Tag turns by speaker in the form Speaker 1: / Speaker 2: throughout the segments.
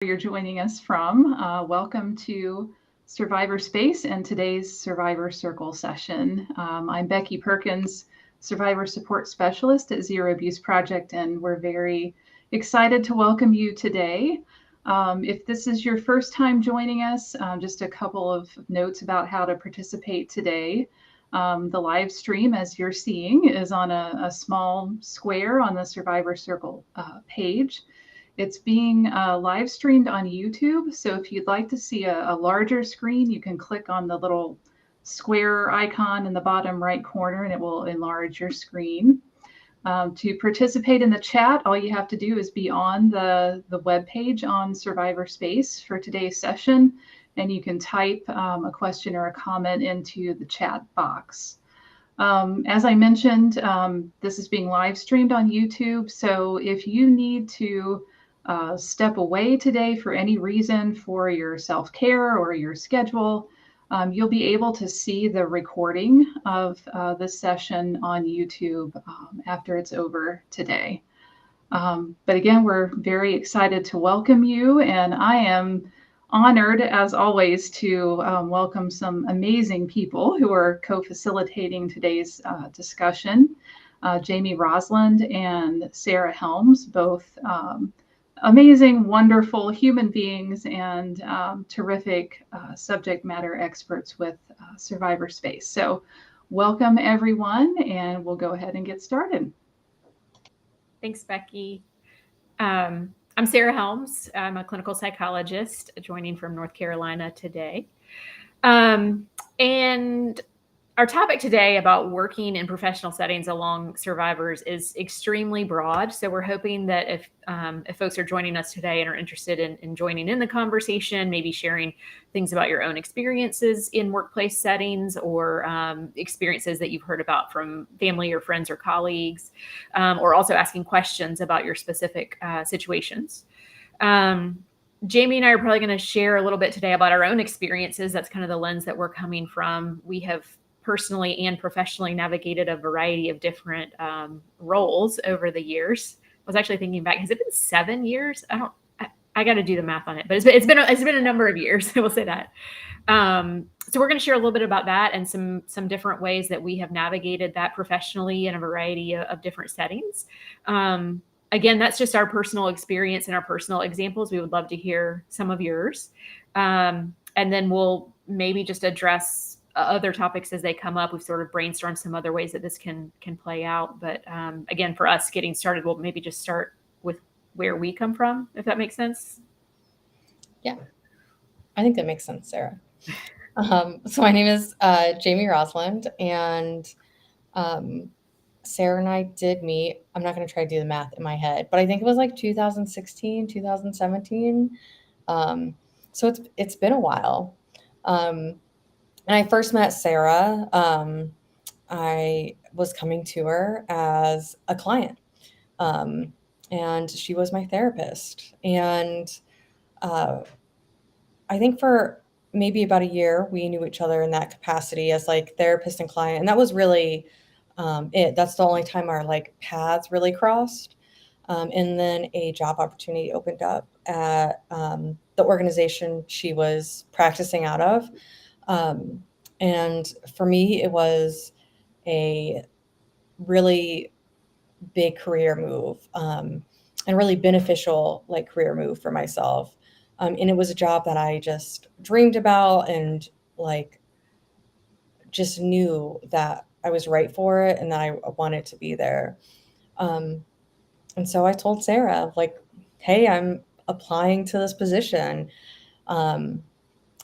Speaker 1: you're joining us from. Welcome to Survivor Space and today's Survivor Circle session. I'm Becky Perkins, Survivor Support Specialist at Zero Abuse Project, and we're very excited to welcome you today. If this is your first time joining us, just a couple of notes about how to participate today. The live stream, as you're seeing, is on a small square on the Survivor Circle page. It's being live streamed on YouTube. So if you'd like to see a larger screen, you can click on the little square icon in the bottom right corner and it will enlarge your screen. To participate in the chat, all you have to do is be on the web page on Survivor Space for today's session, and you can type a question or a comment into the chat box. As I mentioned, this is being live streamed on YouTube. So if you need to step away today for any reason for your self-care or your schedule, you'll be able to see the recording of this session on YouTube after it's over today. But again, we're very excited to welcome you, and I am honored, as always, to welcome some amazing people who are co-facilitating today's discussion. Jamie Rosland and Sarah Helms, both amazing, wonderful human beings and terrific subject matter experts with Survivor Space. So welcome everyone, and we'll go ahead and get started.
Speaker 2: Thanks, Becky. I'm Sarah Helms. I'm a clinical psychologist joining from North Carolina today. And our topic today about working in professional settings along survivors is extremely broad. So we're hoping that if folks are joining us today and are interested in joining in the conversation, maybe sharing things about your own experiences in workplace settings or experiences that you've heard about from family or friends or colleagues, or also asking questions about your specific situations. Jamie and I are probably going to share a little bit today about our own experiences. That's kind of the lens that we're coming from. We have personally and professionally navigated a variety of different roles over the years. I was actually thinking back, has it been 7 years? I got to do the math on it, but it's been a number of years. We'll say that. So we're going to share a little bit about that and some different ways that we have navigated that professionally in a variety of different settings. Again, that's just our personal experience and our personal examples. We would love to hear some of yours. And then we'll maybe just address other topics as they come up. We've sort of brainstormed some other ways that this can play out. But again, for us getting started, we'll maybe just start with where we come from, if that makes sense.
Speaker 3: Yeah, I think that makes sense, Sarah. So my name is Jamie Rosland, and Sarah and I did meet. I'm not going to try to do the math in my head, but I think it was like 2016, 2017. So it's been a while. And I first met Sarah. I was coming to her as a client, and she was my therapist. And I think for maybe about a year, we knew each other in that capacity as like therapist and client, and that was really it. That's the only time our like paths really crossed. And then a job opportunity opened up at the organization she was practicing out of. And for me, it was a really big career move, and really beneficial like career move for myself. And it was a job that I just dreamed about and like just knew that I was right for it and that I wanted to be there. And so I told Sarah, like, hey, I'm applying to this position.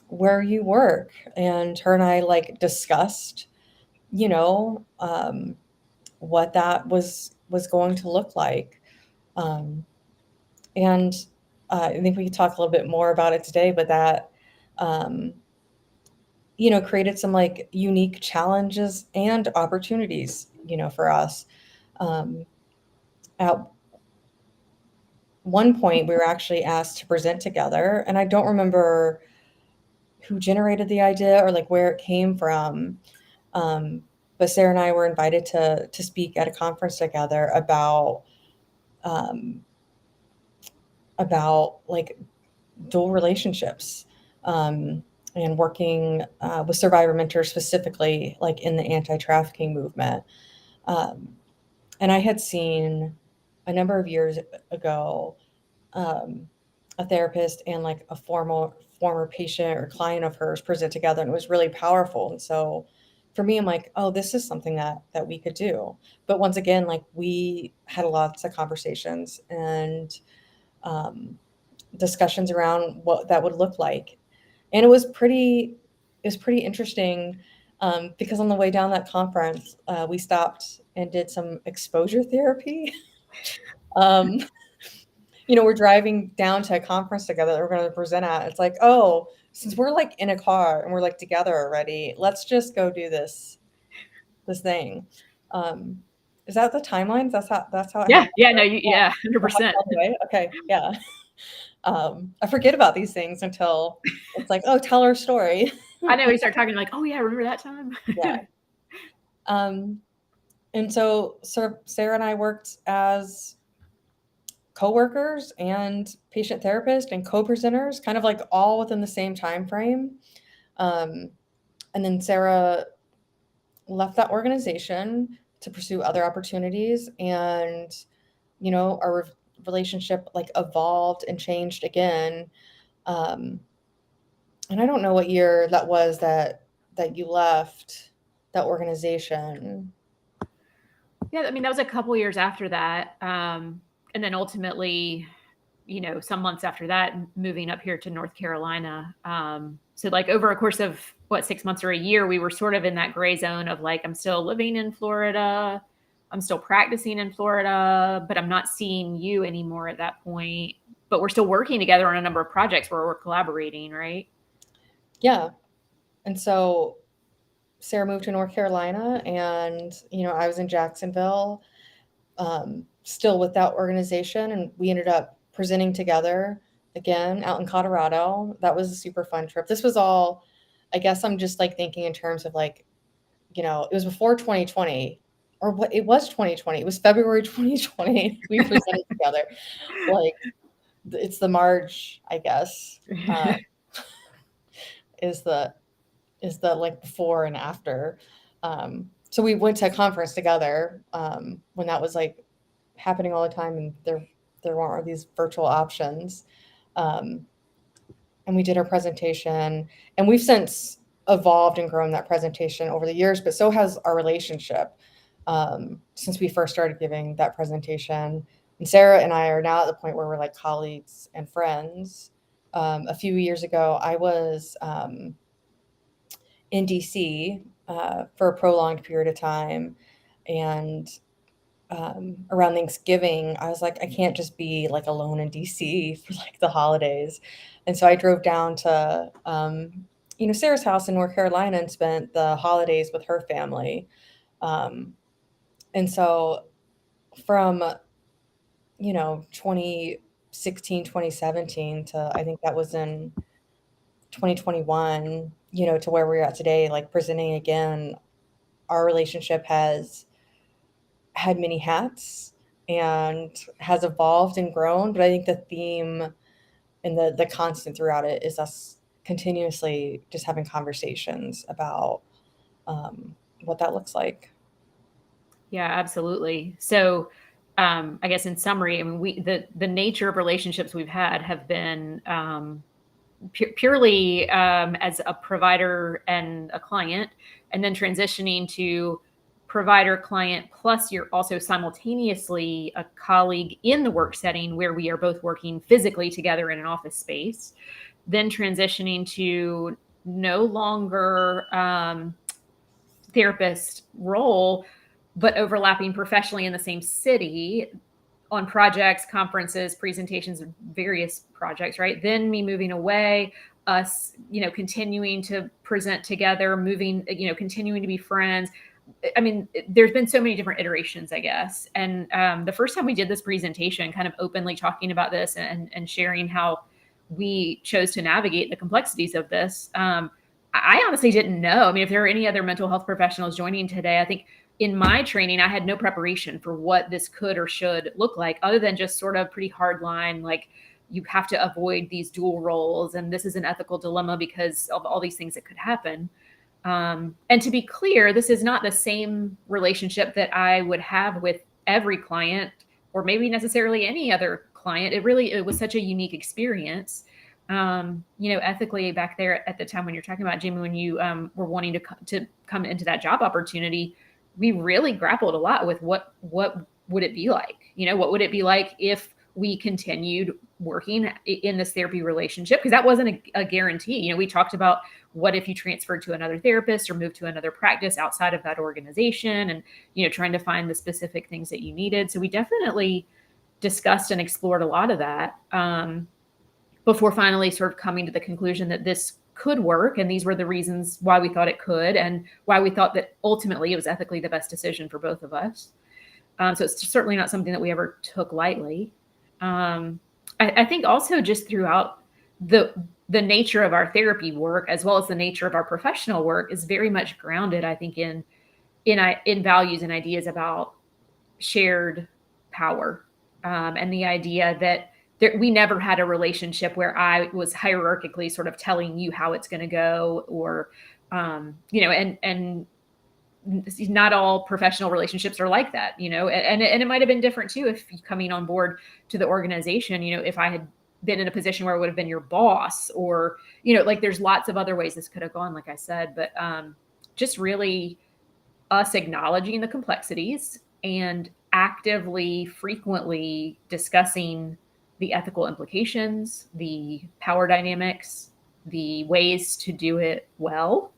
Speaker 3: Where you work? And her and I like discussed, you know, what that was going to look like. Um, and I think we could talk a little bit more about it today, but that, um, created some like unique challenges and opportunities, for us. Um, at one point, we were actually asked to present together, and I don't remember who generated the idea or like where it came from. Um, but Sarah and I were invited to speak at a conference together um, about like dual relationships, and working with survivor mentors specifically, like in the anti-trafficking movement. And I had seen a number of years ago a therapist and like a former patient or client of hers present together, and it was really powerful. And so for me, I'm like, oh, this is something that we could do. But once again, like we had lots of conversations and discussions around what that would look like, and it was pretty interesting, because on the way down that conference, we stopped and did some exposure therapy. um, we're driving down to a conference together that we're going to present at. It's like, oh, since we're like in a car and we're like together already, let's just go do this thing. Um, is that the timelines? That's how it
Speaker 2: Yeah.
Speaker 3: happened.
Speaker 2: Yeah. No, yeah, 100%.
Speaker 3: Okay. Yeah. I forget about these things until it's like, oh, tell our story.
Speaker 2: I know we start talking like, oh yeah, remember that time?
Speaker 3: Yeah. And so Sarah and I worked as coworkers and patient therapist and co-presenters, kind of like all within the same time frame. And then Sarah left that organization to pursue other opportunities, and our relationship like evolved and changed again. And I don't know what year that was that you left that organization.
Speaker 2: Yeah, I mean, that was a couple years after that. And then ultimately, some months after that, moving up here to North Carolina. So like over a course of 6 months or a year, we were sort of in that gray zone of like, I'm still living in Florida, I'm still practicing in Florida, but I'm not seeing you anymore at that point. But we're still working together on a number of projects where we're collaborating, right?
Speaker 3: Yeah. And so Sarah moved to North Carolina, and I was in Jacksonville, still with that organization, and we ended up presenting together again out in Colorado. That was a super fun trip. This was all, I guess I'm just like thinking in terms of like, it was before 2020, or what, it was 2020. It was February 2020. We presented together. Like it's the March, I guess, is the like before and after. So we went to a conference together when that was like happening all the time, and there weren't these virtual options. And we did our presentation, and we've since evolved and grown that presentation over the years, but so has our relationship since we first started giving that presentation. And Sarah and I are now at the point where we're like colleagues and friends. A few years ago, I was in DC for a prolonged period of time, and around Thanksgiving, I was like, I can't just be like alone in DC for like the holidays. And so I drove down to, Sarah's house in North Carolina and spent the holidays with her family. And so from, 2016, 2017 to, I think that was in 2021, to where we're at today, like presenting again, our relationship has had many hats and has evolved and grown. But I think the theme and the constant throughout it is us continuously just having conversations about what that looks like.
Speaker 2: Yeah, absolutely. So I guess in summary, I mean, the nature of relationships we've had have been purely as a provider and a client, and then transitioning to provider client, plus you're also simultaneously a colleague in the work setting where we are both working physically together in an office space, then transitioning to no longer therapist role, but overlapping professionally in the same city on projects, conferences, presentations, various projects, right? Then me moving away, us, continuing to present together, moving, continuing to be friends. I mean, there's been so many different iterations, I guess. And the first time we did this presentation, kind of openly talking about this and sharing how we chose to navigate the complexities of this, I honestly didn't know. I mean, if there are any other mental health professionals joining today, I think in my training, I had no preparation for what this could or should look like, other than just sort of pretty hard line, like you have to avoid these dual roles, and this is an ethical dilemma because of all these things that could happen. And to be clear, this is not the same relationship that I would have with every client, or maybe necessarily any other client. It was such a unique experience. Ethically back there at the time when you're talking about, Jamie, when you were wanting to come into that job opportunity, we really grappled a lot with what would it be like? What would it be like if we continued working in this therapy relationship? Because that wasn't a guarantee. We talked about what if you transferred to another therapist or moved to another practice outside of that organization, and trying to find the specific things that you needed. So we definitely discussed and explored a lot of that before finally sort of coming to the conclusion that this could work, and these were the reasons why we thought it could, and why we thought that ultimately it was ethically the best decision for both of us. So it's certainly not something that we ever took lightly. I think also just throughout the nature of our therapy work, as well as the nature of our professional work, is very much grounded, I think, in values and ideas about shared power, and the idea that we never had a relationship where I was hierarchically sort of telling you how it's going to go, or and not all professional relationships are like that, and it might have been different too if coming on board to the organization, if I had been in a position where I would have been your boss, or like there's lots of other ways this could have gone, like I said. But just really us acknowledging the complexities and actively, frequently discussing the ethical implications, the power dynamics, the ways to do it well.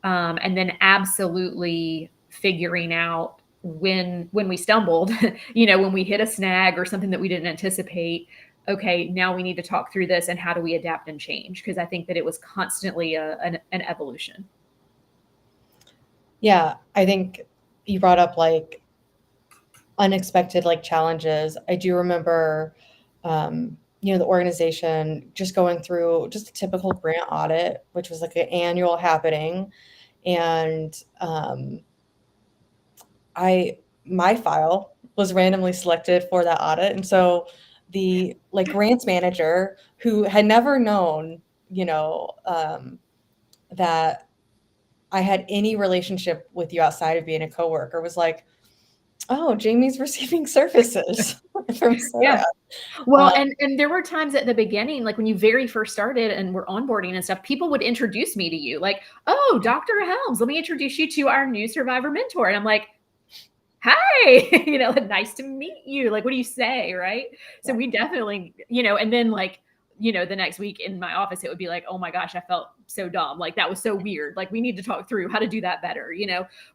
Speaker 2: And then absolutely figuring out when we stumbled, when we hit a snag or something that we didn't anticipate, okay, now we need to talk through this, and how do we adapt and change? Because I think that it was constantly an evolution.
Speaker 3: Yeah, I think you brought up like unexpected like challenges. I do remember, the organization just going through just a typical grant audit, which was like an annual happening. And my file was randomly selected for that audit. And so the like grants manager, who had never known, that I had any relationship with you outside of being a coworker, was like, "Oh, Jamie's receiving services from Sarah."
Speaker 2: Yeah. Well, and there were times at the beginning, like when you very first started and were onboarding and stuff, people would introduce me to you, like, "Oh, Dr. Helms, let me introduce you to our new survivor mentor." And I'm like, "Hi, nice to meet you. Like, what do you say?" Right. So we definitely, and then like, the next week in my office, it would be like, "Oh my gosh, I felt so dumb. Like, that was so weird. Like, we need to talk through how to do that better,"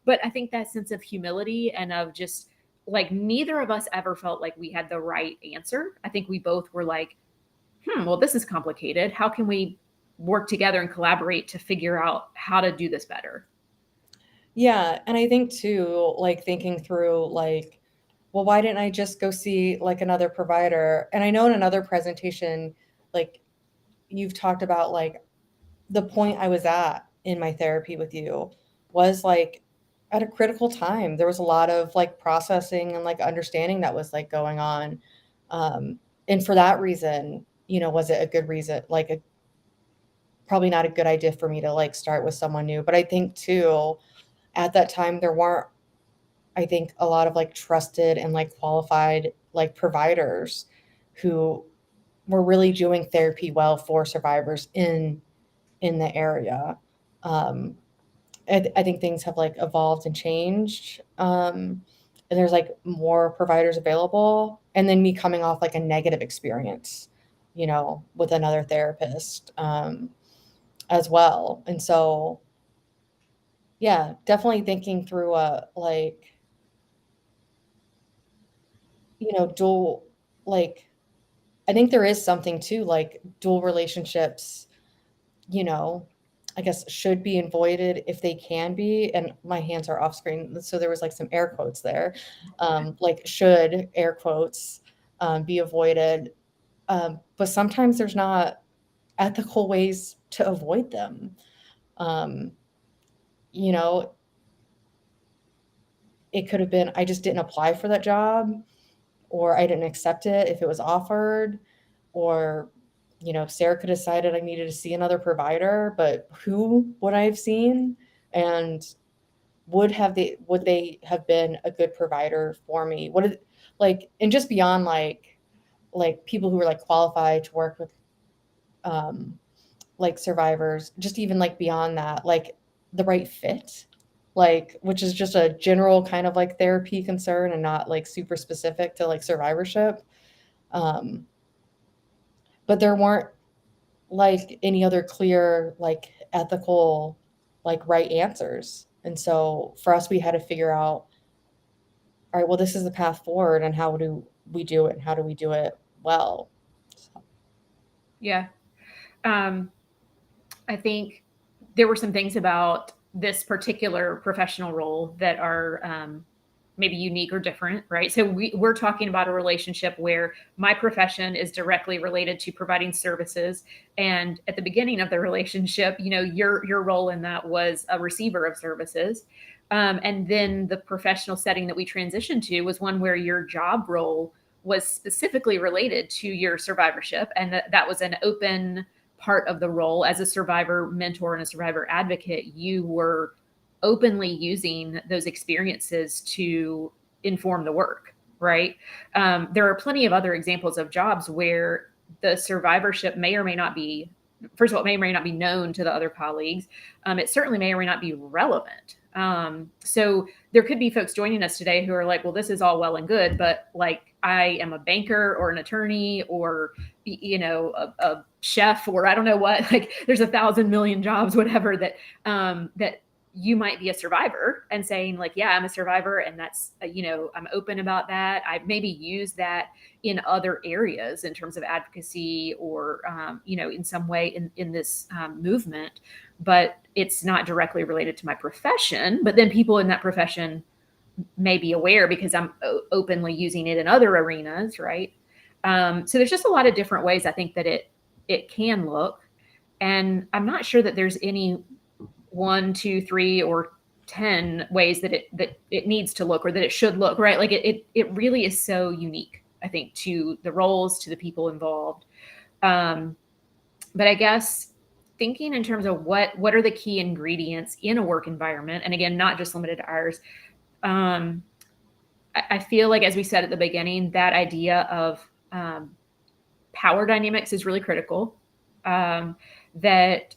Speaker 2: But I think that sense of humility and of just like, neither of us ever felt like we had the right answer. I think we both were like, well, this is complicated. How can we work together and collaborate to figure out how to do this better?
Speaker 3: Yeah, and I think too, like thinking through like, well, why didn't I just go see like another provider? And I know in another presentation, like you've talked about like the point I was at in my therapy with you was like at a critical time. There was a lot of like processing and like understanding that was like going on. And for that reason, was it a good reason? Like probably not a good idea for me to like start with someone new. But I think too, at that time, there weren't, I think, a lot of like trusted and like qualified like providers who were really doing therapy well for survivors in the area. I think things have like evolved and changed, and there's like more providers available. And then me coming off like a negative experience, with another therapist, as well. And so, yeah, definitely thinking through like, dual, like, I think there is something to like dual relationships, I guess should be avoided if they can be. And my hands are off screen, so there was like some air quotes there. Like should, air quotes, be avoided. But sometimes there's not ethical ways to avoid them. Um, you know, it could have been I just didn't apply for that job, or I didn't accept it if it was offered. or, Sarah could have decided I needed to see another provider, but who would I have seen? And would they have been a good provider for me? And just beyond like people who are like qualified to work with like survivors, just even like beyond that, like the right fit, like, which is just a general kind of like therapy concern and not like super specific to like survivorship. Um, but there weren't like any other clear, like ethical, like right answers. And so for us, we had to figure out, all right, well, this is the path forward, and how do we do it, and how do we do it well? So.
Speaker 2: Yeah. I think there were some things about this particular professional role that are maybe unique or different, right? So we're talking about a relationship where my profession is directly related to providing services. And at the beginning of the relationship, your role in that was a receiver of services. And then the professional setting that we transitioned to was one where your job role was specifically related to your survivorship. And that was an open part of the role as a survivor mentor and a survivor advocate. You were openly using those experiences to inform the work, right? There are plenty of other examples of jobs where the survivorship may or may not be, first of all, it may or may not be known to the other colleagues. It certainly may or may not be relevant. So there could be folks joining us today who are like, well, this is all well and good, but like I am a banker or an attorney or, a chef, or I don't know what, like there's 1,000 million jobs, whatever, that you might be a survivor and saying like, yeah, I'm a survivor. And that's, I'm open about that. I maybe use that in other areas in terms of advocacy or, in some way in this movement, but it's not directly related to my profession. But then people in that profession may be aware because I'm openly using it in other arenas. Right. So there's just a lot of different ways I think that it can look. And I'm not sure that there's any 1, 2, 3, or 10 ways that it needs to look or that it should look, right? Like it really is so unique, I think, to the roles, to the people involved. But I guess thinking in terms of what are the key ingredients in a work environment, and again, not just limited to ours. I feel like, as we said at the beginning, that idea of power dynamics is really critical. That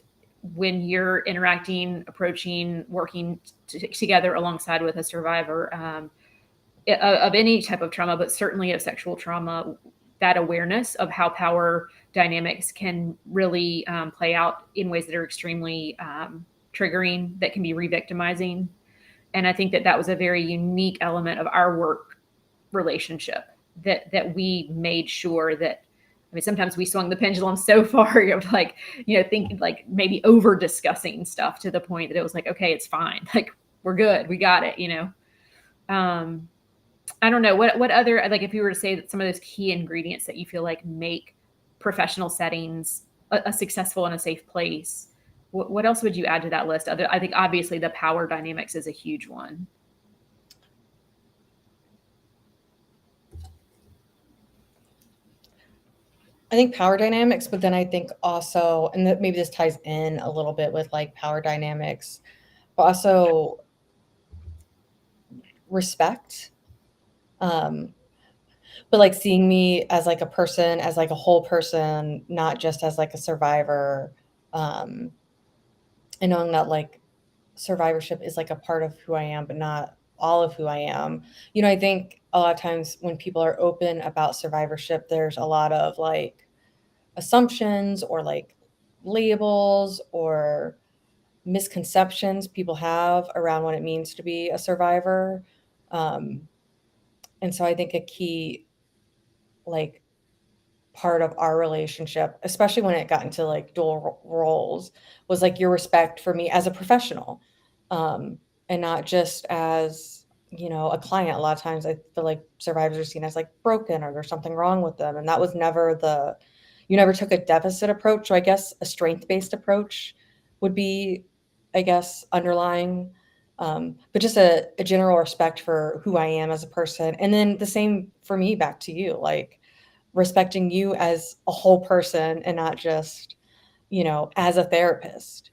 Speaker 2: when you're interacting, approaching, working together alongside with a survivor of any type of trauma, but certainly of sexual trauma, that awareness of how power dynamics can really play out in ways that are extremely triggering, that can be re-victimizing. And I think that was a very unique element of our work relationship that we made sure that, I mean, sometimes we swung the pendulum so far of like, thinking like maybe over discussing stuff to the point that it was like, okay, it's fine. Like we're good. We got it, I don't know what other, like if you were to say that some of those key ingredients that you feel like make professional settings a successful and a safe place, what else would you add to that list? I think obviously the power dynamics is a huge one.
Speaker 3: I think power dynamics, but then I think also, and that maybe this ties in a little bit with like power dynamics, but also respect. But like seeing me as like a person, as like a whole person, not just as like a survivor, and knowing that like survivorship is like a part of who I am, but not all of who I am. I think a lot of times when people are open about survivorship, there's a lot of like assumptions or like labels or misconceptions people have around what it means to be a survivor. And so I think a key like part of our relationship, especially when it got into like dual roles, was like your respect for me as a professional, and not just as a client. A lot of times I feel like survivors are seen as like broken or there's something wrong with them, and that was never you never took a deficit approach. So I guess a strength-based approach would be, I guess, underlying, but just a general respect for who I am as a person. And then the same for me back to you, like respecting you as a whole person and not just, as a therapist,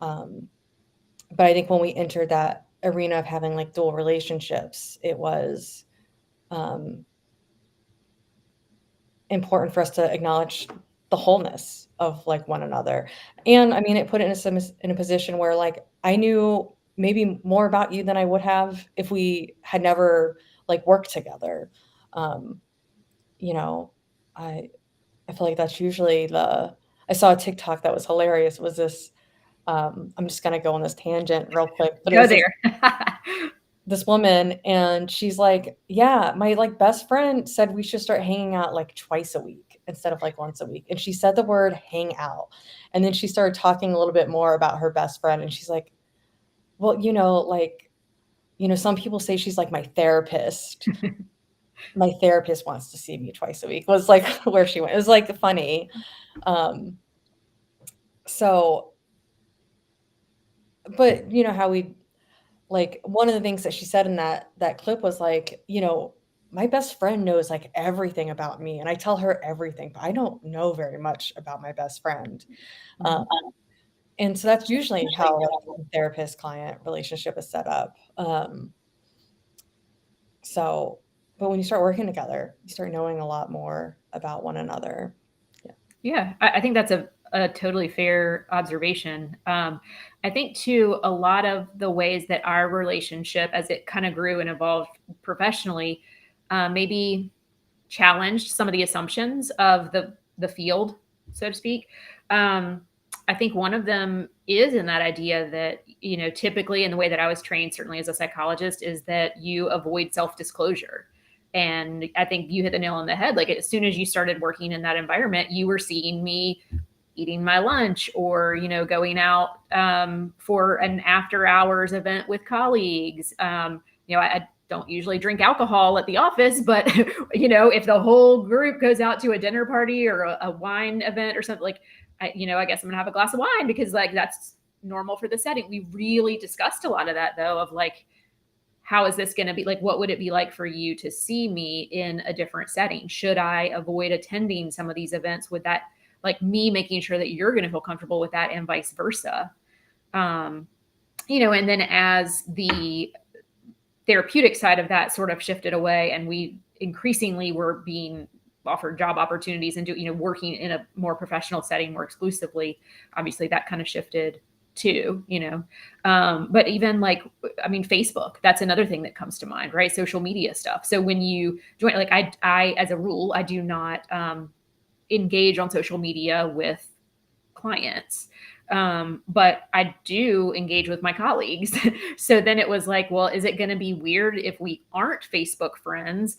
Speaker 3: but I think when we entered that arena of having like dual relationships, it was important for us to acknowledge the wholeness of like one another. And I mean, it put it in a position where like I knew maybe more about you than I would have if we had never like worked together. Um, you know, I I feel like that's usually I saw a TikTok that was hilarious. It was this I'm just gonna go on this tangent real quick, but it
Speaker 2: Go
Speaker 3: was
Speaker 2: there.
Speaker 3: this woman, and she's like, yeah, my like best friend said we should start hanging out like twice a week instead of like once a week. And she said the word hang out. And then she started talking a little bit more about her best friend. And she's like, well, like, some people say she's like my therapist. My therapist wants to see me twice a week was like where she went. It was like funny. So, but how we like one of the things that she said in that clip was like, my best friend knows like everything about me and I tell her everything, but I don't know very much about my best friend. Um, and so that's usually how like, a therapist-client relationship is set up. But when you start working together, you start knowing a lot more about one another.
Speaker 2: Yeah, I think that's a totally fair observation. I think too, a lot of the ways that our relationship, as it kind of grew and evolved professionally, maybe challenged some of the assumptions of the field, so to speak. I think one of them is in that idea that, typically in the way that I was trained, certainly as a psychologist, is that you avoid self-disclosure. And I think you hit the nail on the head. Like as soon as you started working in that environment, you were seeing me eating my lunch or, going out for an after hours event with colleagues. I don't usually drink alcohol at the office, but if the whole group goes out to a dinner party or a wine event or something, like, I guess I'm gonna have a glass of wine because like that's normal for the setting. We really discussed a lot of that though, of like, how is this going to be like, what would it be like for you to see me in a different setting? Should I avoid attending some of these events? Would that like me making sure that you're going to feel comfortable with that and vice versa? And then as the therapeutic side of that sort of shifted away and we increasingly were being offered job opportunities and working in a more professional setting more exclusively, obviously that kind of shifted too, but even like, I mean, Facebook, that's another thing that comes to mind, right? Social media stuff. So when you join, like I as a rule, I do not engage on social media with clients. But I do engage with my colleagues. So then it was like, well, is it going to be weird if we aren't Facebook friends,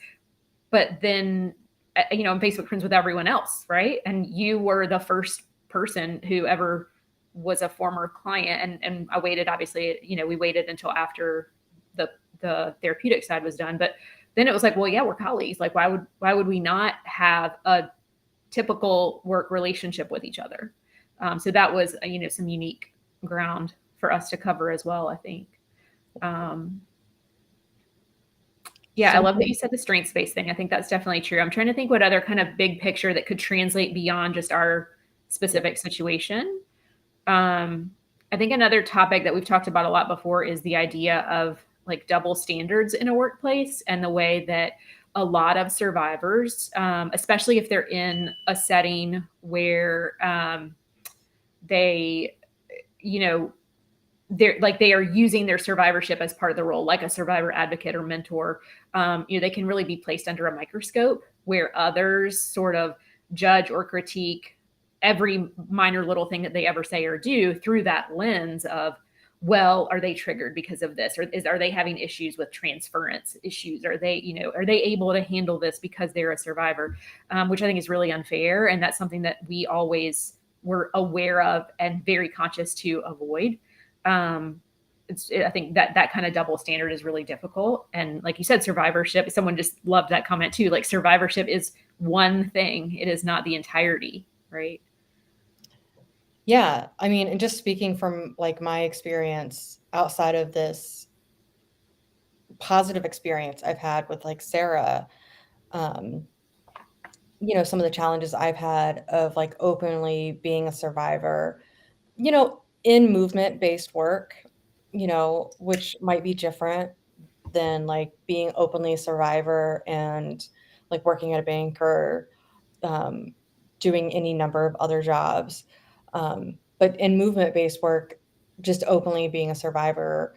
Speaker 2: but then, I'm Facebook friends with everyone else, right? And you were the first person who ever was a former client. And I waited, obviously, we waited until after the therapeutic side was done. But then it was like, well, yeah, we're colleagues. Like, why would we not have a typical work relationship with each other? So that was, some unique ground for us to cover as well, I think. Yeah, I love that you said the strengths-based thing. I think that's definitely true. I'm trying to think what other kind of big picture that could translate beyond just our specific situation. I think another topic that we've talked about a lot before is the idea of like double standards in a workplace and the way that a lot of survivors, especially if they're in a setting where they, they are using their survivorship as part of the role, like a survivor advocate or mentor. They can really be placed under a microscope where others sort of judge or critique every minor little thing that they ever say or do through that lens of, well, are they triggered because of this? Or are they having issues with transference issues? Are they able to handle this because they're a survivor? Which I think is really unfair. And that's something that we always were aware of and very conscious to avoid. I think that kind of double standard is really difficult. And like you said, survivorship, someone just loved that comment too. Like survivorship is one thing. It is not the entirety, right?
Speaker 3: Yeah. I mean, and just speaking from like my experience outside of this positive experience I've had with like Sarah, some of the challenges I've had of like openly being a survivor, in movement-based work, which might be different than like being openly a survivor and like working at a bank or um, doing any number of other jobs. But in movement-based work, just openly being a survivor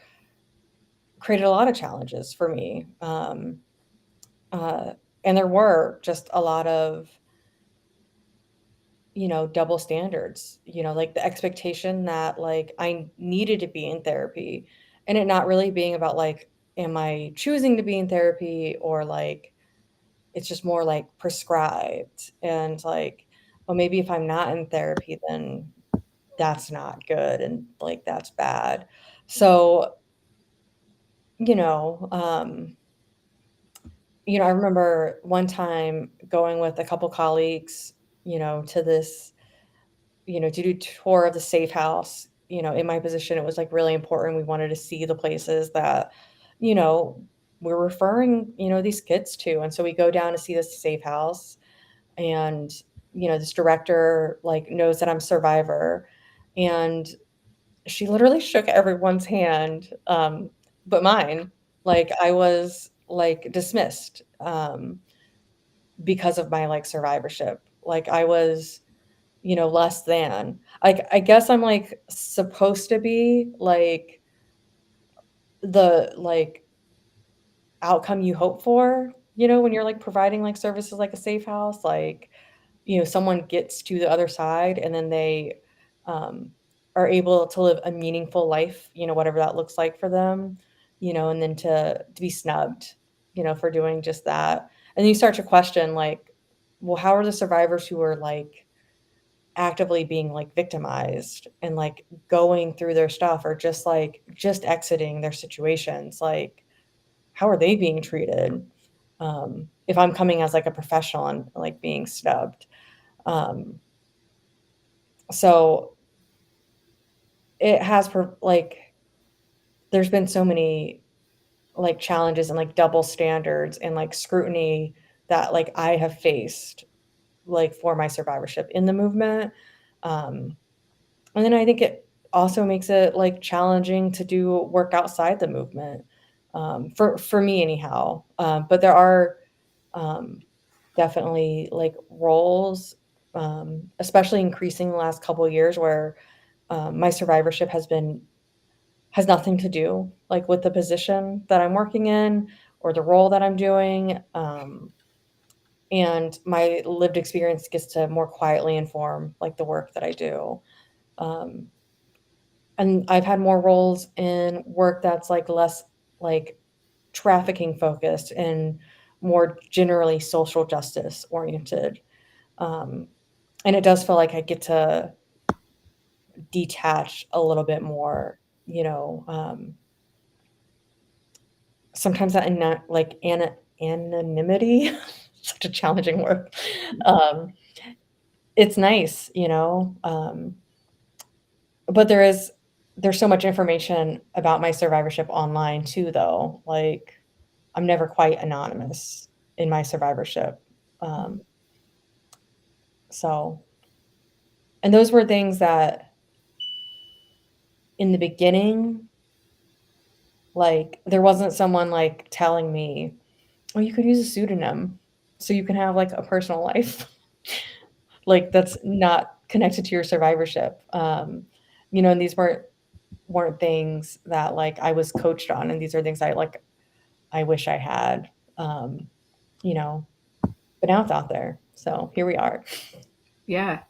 Speaker 3: created a lot of challenges for me. Uh, and there were just a lot of, double standards, like the expectation that like I needed to be in therapy and it not really being about like, am I choosing to be in therapy or like it's just more like prescribed and like, well, maybe if I'm not in therapy, then that's not good and like that's bad. So, you know, um, I remember one time going with a couple colleagues, to this, to do tour of the safe house. In my position, it was like really important. We wanted to see the places that, you know, we're referring, these kids to. And so we go down to see this safe house and, this director like knows that I'm a survivor. And she literally shook everyone's hand, but mine. Like I was like dismissed because of my like survivorship. Like I was, less than. Like I guess I'm like supposed to be like the like outcome you hope for, when you're like providing like services like a safe house, like, someone gets to the other side and then they um, are able to live a meaningful life, whatever that looks like for them, and then to be snubbed, for doing just that. And then you start to question like, well, how are the survivors who are like actively being like victimized and like going through their stuff or just exiting their situations, like how are they being treated if I'm coming as like a professional and like being snubbed. um, so it has like there's been so many like challenges and like double standards and like scrutiny that like I have faced like for my survivorship in the movement. um, And then I think it also makes it like challenging to do work outside the movement, for me anyhow. But there are um, definitely like roles, especially increasing the last couple of years, where my survivorship has nothing to do like with the position that I'm working in or the role that I'm doing. And my lived experience gets to more quietly inform like the work that I do. Um, and I've had more roles in work that's like less like trafficking focused and more generally social justice oriented. Um, and it does feel like I get to detach a little bit more, sometimes that like anonymity, such a challenging word. Um, it's nice, but there's so much information about my survivorship online too, though. Like, I'm never quite anonymous in my survivorship. Um, so and those were things that in the beginning, like, there wasn't someone, like, telling me, "Oh, you could use a pseudonym so you can have, like, a personal life." Like, that's not connected to your survivorship. And these weren't things that, like, I was coached on, and these are things I wish I had, um, you know, but now it's out there. So here we are.
Speaker 2: Yeah.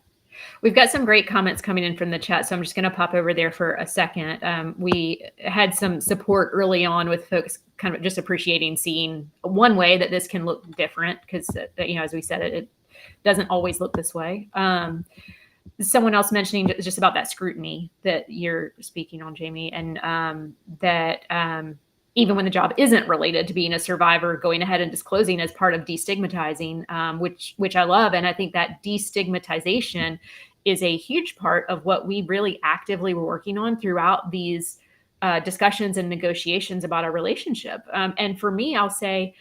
Speaker 2: We've got some great comments coming in from the chat, so I'm just going to pop over there for a second. We had some support early on with folks kind of just appreciating seeing one way that this can look different because, as we said, it doesn't always look this way. Someone else mentioning just about that scrutiny that you're speaking on, Jamie, and that even when the job isn't related to being a survivor, going ahead and disclosing as part of destigmatizing, which I love. And I think that destigmatization is a huge part of what we really actively were working on throughout these discussions and negotiations about our relationship. And for me, I'll say,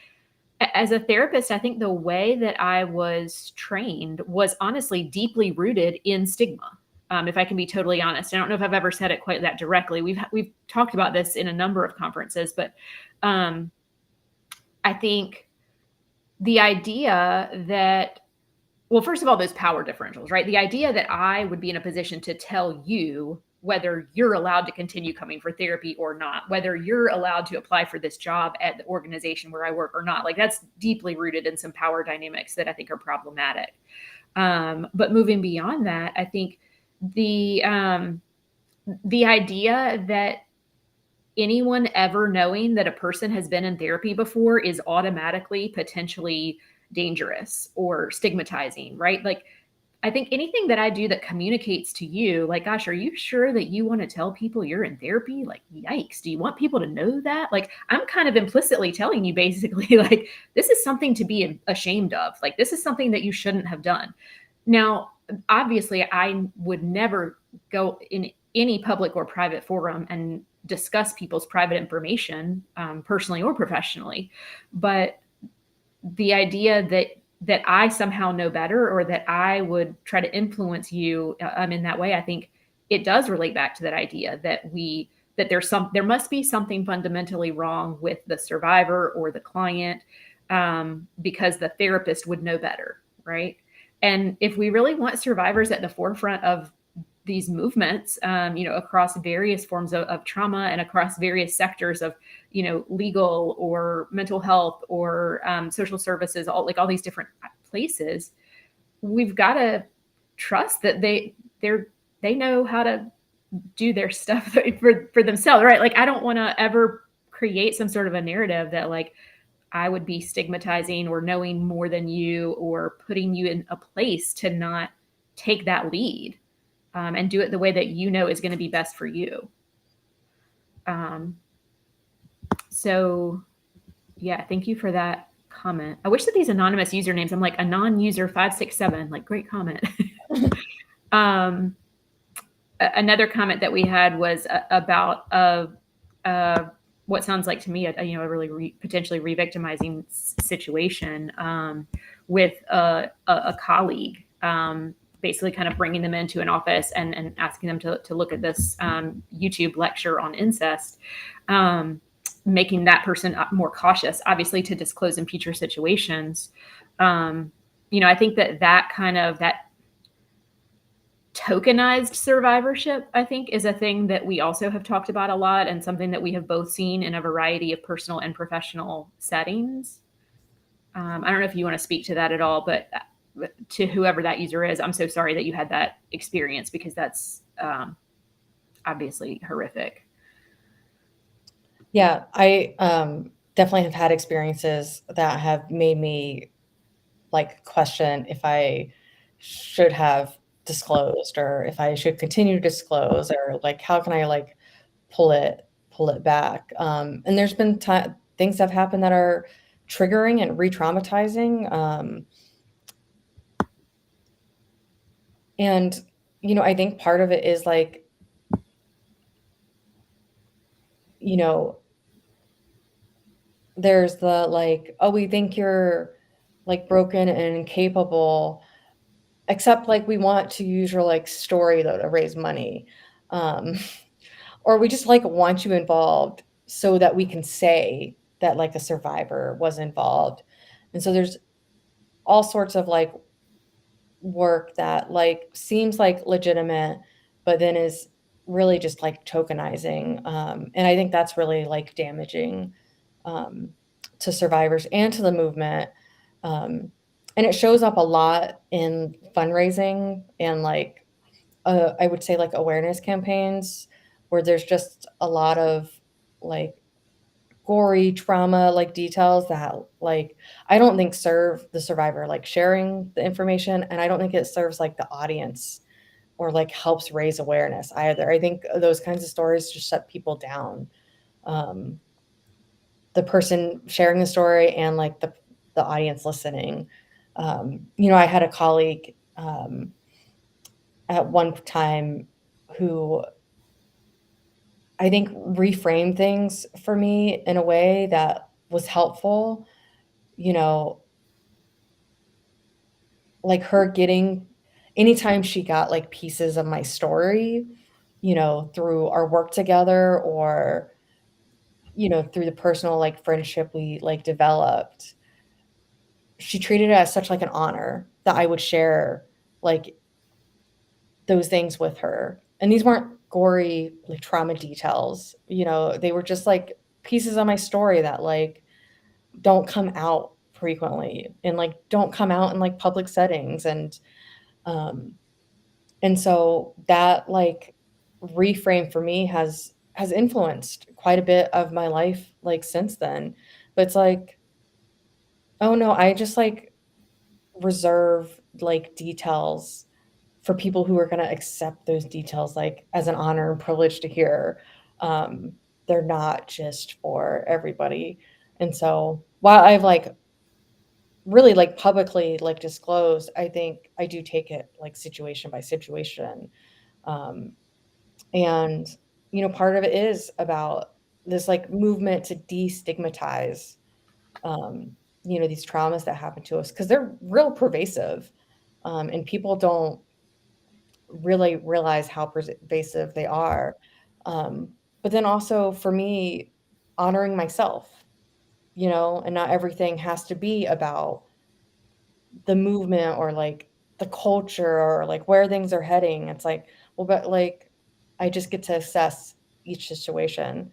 Speaker 2: as a therapist, I think the way that I was trained was honestly deeply rooted in stigma. If I can be totally honest, I don't know if I've ever said it quite that directly. We've talked about this in a number of conferences, but I think the idea that, well, first of all, those power differentials, right? The idea that I would be in a position to tell you whether you're allowed to continue coming for therapy or not, whether you're allowed to apply for this job at the organization where I work or not, like that's deeply rooted in some power dynamics that I think are problematic. But moving beyond that, I think the idea that anyone ever knowing that a person has been in therapy before is automatically potentially dangerous or stigmatizing, right? Like, I think anything that I do that communicates to you, like, gosh, are you sure that you want to tell people you're in therapy? Like, yikes, do you want people to know that? Like, I'm kind of implicitly telling you basically, like, this is something to be ashamed of. Like, this is something that you shouldn't have done. Now, obviously, I would never go in any public or private forum and discuss people's private information, personally or professionally. But the idea that I somehow know better or that I would try to influence you in that way, I think it does relate back to that idea that there must be something fundamentally wrong with the survivor or the client, because the therapist would know better, right? And if we really want survivors at the forefront of these movements, across various forms of trauma and across various sectors of, legal or mental health or social services, all these different places, we've got to trust that they know how to do their stuff for themselves, right? Like, I don't want to ever create some sort of a narrative that like I would be stigmatizing or knowing more than you or putting you in a place to not take that lead. And do it the way that you know is going to be best for you. So yeah, thank you for that comment. I wish that these anonymous usernames, I'm like anon user 567, like great comment. Another comment that we had was about what sounds like to me a really potentially re-victimizing situation with a colleague. Basically kind of bringing them into an office and asking them to look at this YouTube lecture on incest, making that person more cautious, obviously, to disclose in future situations. I think that tokenized survivorship, I think, is a thing that we also have talked about a lot and something that we have both seen in a variety of personal and professional settings. I don't know if you want to speak to that at all, but to whoever that user is, I'm so sorry that you had that experience because that's obviously horrific.
Speaker 3: Yeah, I definitely have had experiences that have made me like question if I should have disclosed or if I should continue to disclose or like how can I like pull it back. And there's been things that have happened that are triggering and re-traumatizing. And, I think part of it is like, there's the like, oh, we think you're like broken and incapable, except like we want to use your like story though to raise money. Or we just like want you involved so that we can say that like a survivor was involved. And so there's all sorts of like work that like seems like legitimate, but then is really just like tokenizing. And I think that's really like damaging to survivors and to the movement. And it shows up a lot in fundraising and like, I would say like awareness campaigns where there's just a lot of like gory trauma like details that like I don't think serve the survivor like sharing the information, and I don't think it serves like the audience or like helps raise awareness either. I think those kinds of stories just shut people down. The person sharing the story and like the audience listening. I had a colleague at one time who I think reframed things for me in a way that was helpful. you know, like her getting anytime she got like pieces of my story, through our work together or, through the personal like friendship we like developed, she treated it as such like an honor that I would share like those things with her. And these weren't gory like trauma details, they were just like pieces of my story that like don't come out frequently and like don't come out in like public settings. Um and so that like reframe for me has influenced quite a bit of my life like since then. But it's like, oh no, I just like reserve like details for people who are going to accept those details like as an honor and privilege to hear. um they're not just for everybody. And so while I've like really like publicly like disclosed, I think I do take it like situation by situation. um and part of it is about this like movement to destigmatize these traumas that happen to us because they're real pervasive. And people don't really realize how pervasive they are. Um, but then also for me, honoring myself, and not everything has to be about the movement or like the culture or like where things are heading. It's like, well, but like I just get to assess each situation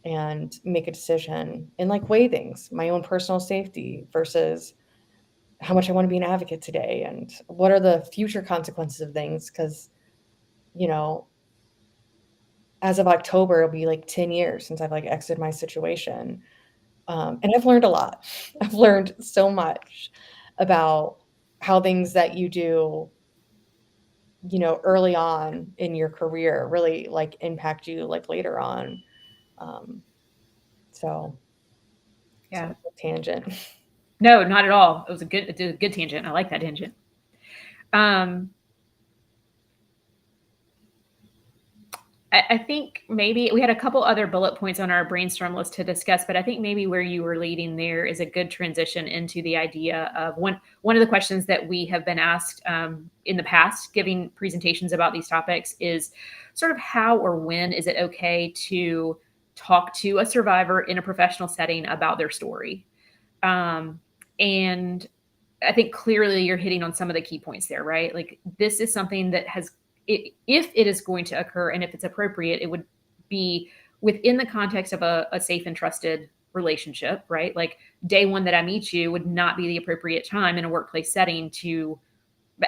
Speaker 3: and make a decision and like weigh things, my own personal safety versus how much I want to be an advocate today and what are the future consequences of things. Because, you know, as of October, it'll be like 10 years since I've like exited my situation. And I've learned a lot. I've learned so much about how things that you do, early on in your career really like impact you like later on. Um, so,
Speaker 2: Yeah.
Speaker 3: tangent.
Speaker 2: No, not at all. It's a good tangent. I like that tangent. I think maybe we had a couple other bullet points on our brainstorm list to discuss, but I think maybe where you were leading there is a good transition into the idea of one of the questions that we have been asked in the past, giving presentations about these topics, is sort of how or when is it okay to talk to a survivor in a professional setting about their story? And I think clearly you're hitting on some of the key points there, right? Like this is something that if it is going to occur and if it's appropriate, it would be within the context of a safe and trusted relationship, right? Like day one that I meet you would not be the appropriate time in a workplace setting to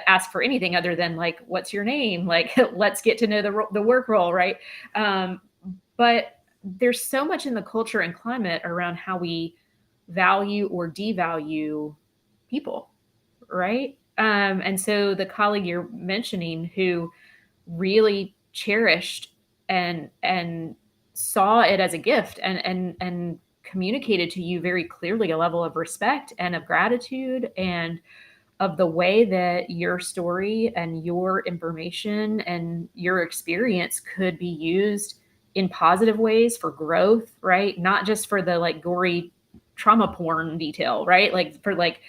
Speaker 2: ask for anything other than like, what's your name? Like, let's get to know the work role, right? But there's so much in the culture and climate around how we value or devalue people, right? And so the colleague you're mentioning who really cherished and saw it as a gift and communicated to you very clearly a level of respect and of gratitude and of the way that your story and your information and your experience could be used in positive ways for growth, right? Not just for the like gory trauma porn detail, right? Like for like,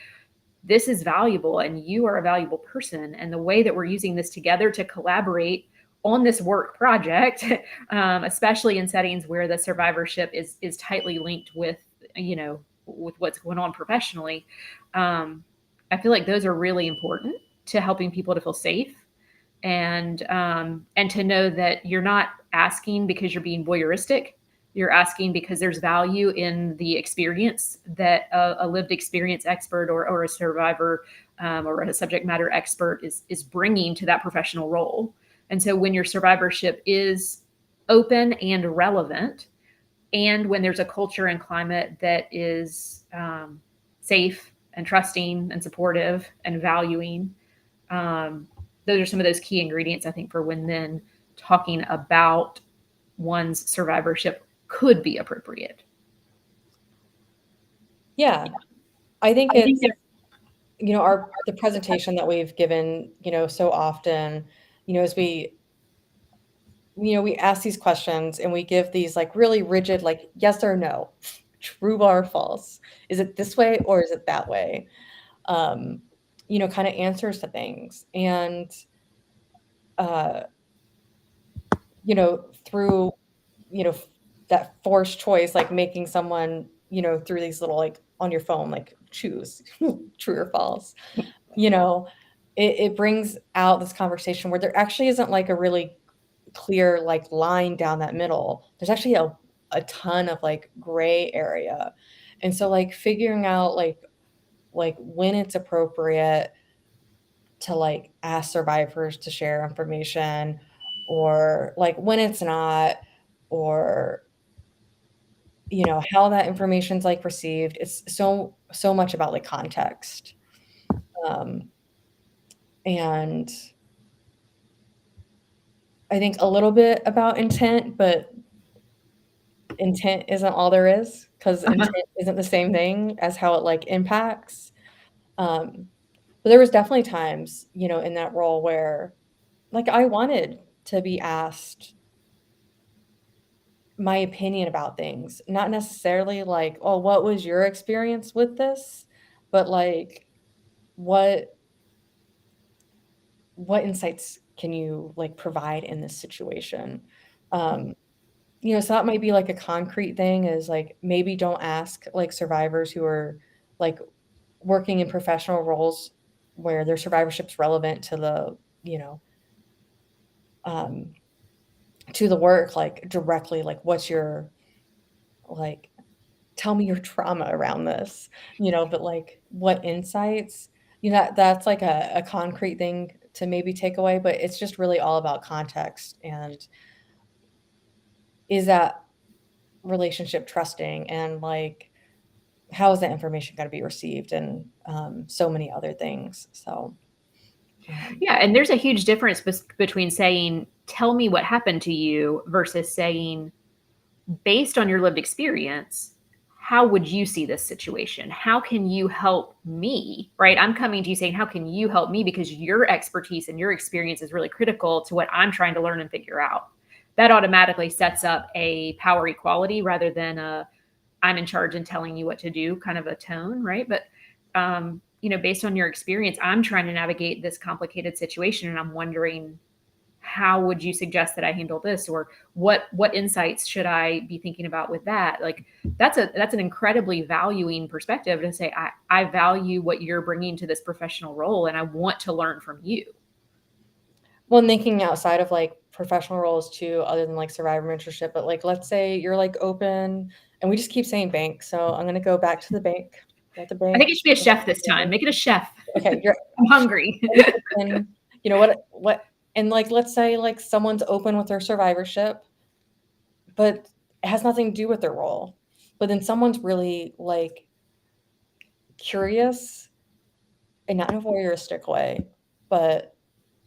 Speaker 2: this is valuable and you are a valuable person. And the way that we're using this together to collaborate on this work project, especially in settings where the survivorship is tightly linked with, with what's going on professionally. I feel like those are really important to helping people to feel safe and to know that you're not asking because you're being voyeuristic. You're asking because there's value in the experience that a lived experience expert or a survivor or a subject matter expert is bringing to that professional role. And so when your survivorship is open and relevant, and when there's a culture and climate that is safe and trusting and supportive and valuing, those are some of those key ingredients, I think, for when then talking about one's survivorship could be appropriate.
Speaker 3: Yeah. I think it's, the presentation that we've given, so often, as we ask these questions and we give these like really rigid, like yes or no, true or false? Is it this way or is it that way? Kind of answers to things. And, uh, through, that forced choice, like making someone, through these little, like on your phone, like choose true or false, you know, it brings out this conversation where there actually isn't like a really clear like line down that middle. There's actually a ton of like gray area. And so like figuring out like when it's appropriate to like ask survivors to share information, or like when it's not, or how that information's like received. It's so much about like context. um and I think a little bit about intent, but intent isn't all there is, because intent isn't the same thing as how it like impacts. But there was definitely times, in that role where like I wanted to be asked my opinion about things, not necessarily like, oh, what was your experience with this, but like what insights can you like provide in this situation? um so that might be like a concrete thing, is like maybe don't ask like survivors who are like working in professional roles where their survivorship's relevant to the, um, to the work, like directly, like what's your, like, tell me your trauma around this, but like what insights, that's like a concrete thing to maybe take away, but it's just really all about context, and is that relationship trusting, and like how is that information going to be received, and so many other things. So
Speaker 2: Yeah, and there's a huge difference between saying, tell me what happened to you, versus saying, based on your lived experience, how would you see this situation? How can you help me? Right? I'm coming to you saying, how can you help me? Because your expertise and your experience is really critical to what I'm trying to learn and figure out. That automatically sets up a power equality rather than a I'm in charge and telling you what to do kind of a tone, right? But based on your experience, I'm trying to navigate this complicated situation, and I'm wondering, how would you suggest that I handle this, or what insights should I be thinking about with that? Like that's an incredibly valuing perspective to say, I value what you're bringing to this professional role, and I want to learn from you.
Speaker 3: Well, thinking outside of like professional roles too, other than like survivor mentorship, but like let's say you're like open, and we just keep saying bank, so I'm gonna go back to the bank. At the bank.
Speaker 2: I think it should be a chef this time. Make it a chef.
Speaker 3: Okay,
Speaker 2: I'm hungry.
Speaker 3: And what and like let's say like someone's open with their survivorship, but it has nothing to do with their role. But then someone's really like curious, and not in a voyeuristic way, but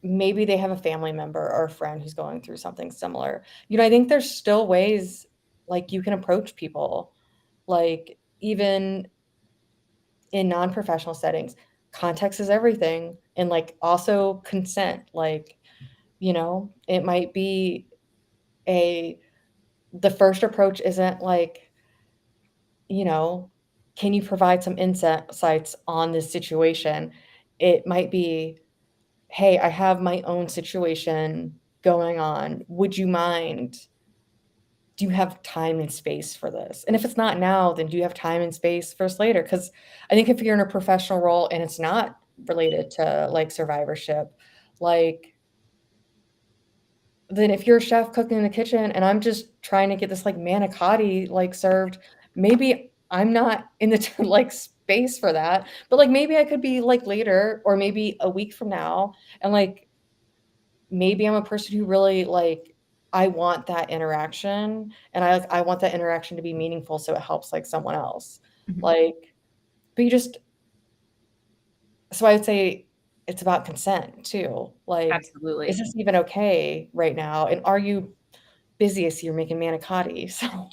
Speaker 3: maybe they have a family member or a friend who's going through something similar. I think there's still ways like you can approach people, like even in non-professional settings. Context is everything, and like also consent. Like, it might be the first approach isn't like, can you provide some insights on this situation? It might be, hey, I have my own situation going on. Would you mind? Do you have time and space for this? And if it's not now, then do you have time and space for us later? Because I think if you're in a professional role and it's not related to like survivorship, like, then if you're a chef cooking in the kitchen and I'm just trying to get this like manicotti like served, maybe I'm not in the like space for that, but like maybe I could be like later, or maybe a week from now, and like maybe I'm a person who really like, I want that interaction, and I want that interaction to be meaningful, so it helps like someone else.
Speaker 2: Mhm.
Speaker 3: Like, but so I would say it's about consent too. Like,
Speaker 2: Absolutely.
Speaker 3: is this even okay right now? And are you busy as you're making manicotti? So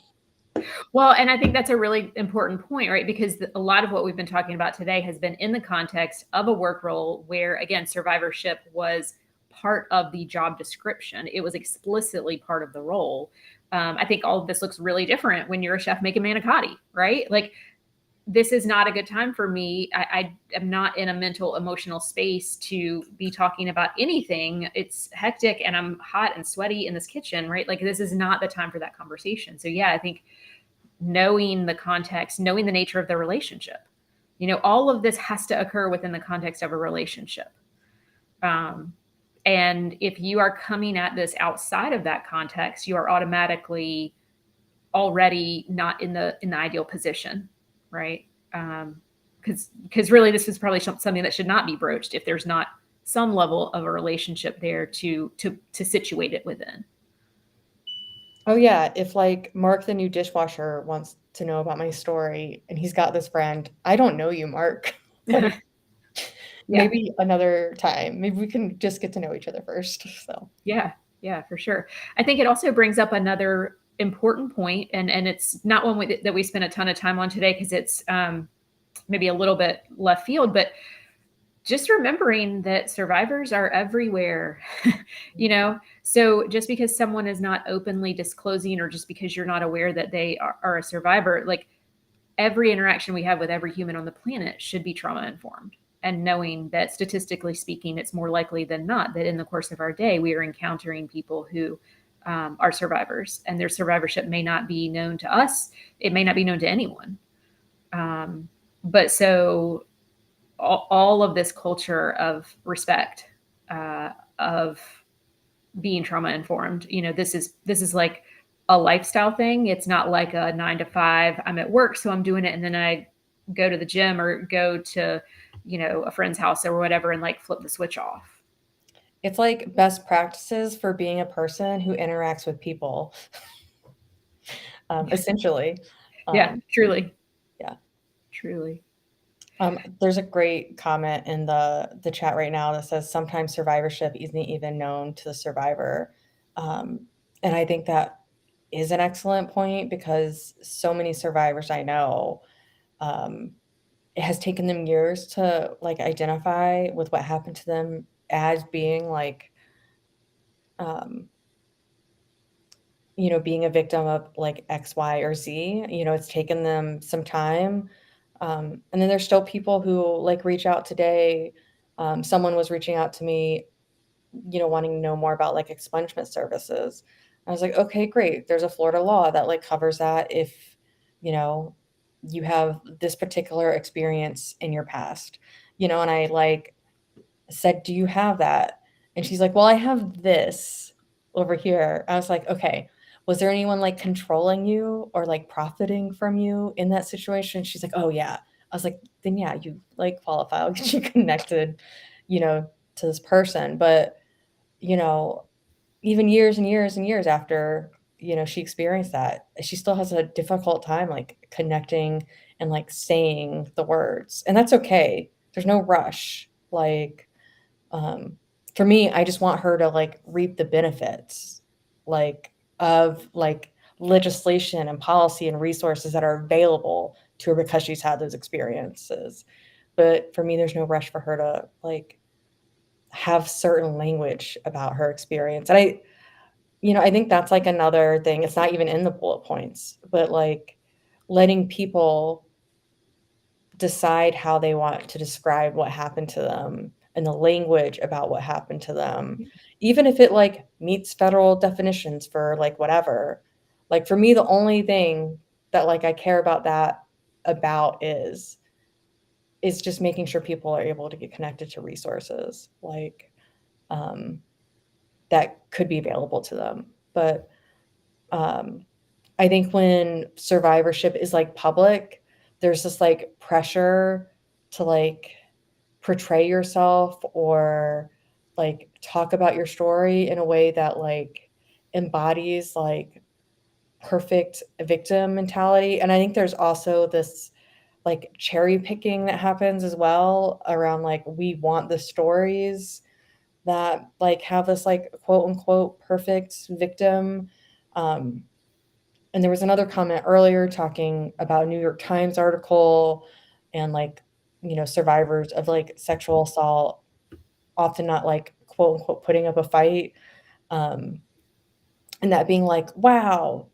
Speaker 2: Well, and I think that's a really important point, right? Because a lot of what we've been talking about today has been in the context of a work role where, again, survivorship was part of the job description. It was explicitly part of the role. I think all of this looks really different when you're a chef making manicotti, right? Like, this is not a good time for me. I am not in a mental, emotional space to be talking about anything. It's hectic and I'm hot and sweaty in this kitchen, right? Like, this is not the time for that conversation. So yeah, I think knowing the context, knowing the nature of the relationship, all of this has to occur within the context of a relationship. And if you are coming at this outside of that context, you are automatically already not in the ideal position, right? Because really, this is probably something that should not be broached if there's not some level of a relationship there to situate it within.
Speaker 3: Oh yeah, if like Mark, the new dishwasher, wants to know about my story and he's got this friend, I don't know you, Mark. Like, maybe another time. Maybe we can just get to know each other first. So
Speaker 2: yeah, for sure. I think it also brings up another important point, and it's not one that we spent a ton of time on today because it's maybe a little bit left field, but just remembering that survivors are everywhere, so just because someone is not openly disclosing, or just because you're not aware that they are a survivor, like, every interaction we have with every human on the planet should be trauma informed, and knowing that statistically speaking, it's more likely than not that in the course of our day, we are encountering people who are survivors, and their survivorship may not be known to us. It may not be known to anyone. But so all of this culture of respect, of being trauma informed, this is like a lifestyle thing. It's not like a 9 to 5, I'm at work, so I'm doing it, and then I go to the gym or go to, a friend's house or whatever, and like flip the switch off.
Speaker 3: It's like best practices for being a person who interacts with people. Essentially.
Speaker 2: Yeah, truly.
Speaker 3: Yeah.
Speaker 2: Truly.
Speaker 3: There's a great comment in the chat right now that says sometimes survivorship isn't even known to the survivor. And I think that is an excellent point, because so many survivors I know, it has taken them years to like identify with what happened to them as being like, being a victim of like X, Y, or Z. It's taken them some time. And then there's still people who like reach out today. Someone was reaching out to me, wanting to know more about like expungement services. I was like, okay, great. There's a Florida law that like covers that if, you have this particular experience in your past, and I like said, do you have that? And she's like, well, I have this over here. I was like, okay, was there anyone like controlling you or like profiting from you in that situation? She's like, oh yeah. I was like, then yeah, you like qualify. I'll get you connected, to this person. But, even years and years and years after, she experienced that, she still has a difficult time like connecting and like saying the words. And that's okay. There's no rush. Like, for me, I just want her to like reap the benefits, like of like legislation and policy and resources that are available to her because she's had those experiences. But for me, there's no rush for her to like have certain language about her experience. And I think that's like another thing. It's not even in the bullet points, but like letting people decide how they want to describe what happened to them and the language about what happened to them, even if it like meets federal definitions for like whatever. Like for me, the only thing that like I care about that about is just making sure people are able to get connected to resources like that could be available to them. But I think when survivorship is like public, there's this like pressure to like portray yourself or like talk about your story in a way that like embodies like perfect victim mentality. And I think there's also this like cherry picking that happens as well around like we want the stories that like have this like quote unquote perfect victim. And there was another comment earlier talking about a New York Times article and like, survivors of like sexual assault often not like quote unquote putting up a fight. And that being like, wow,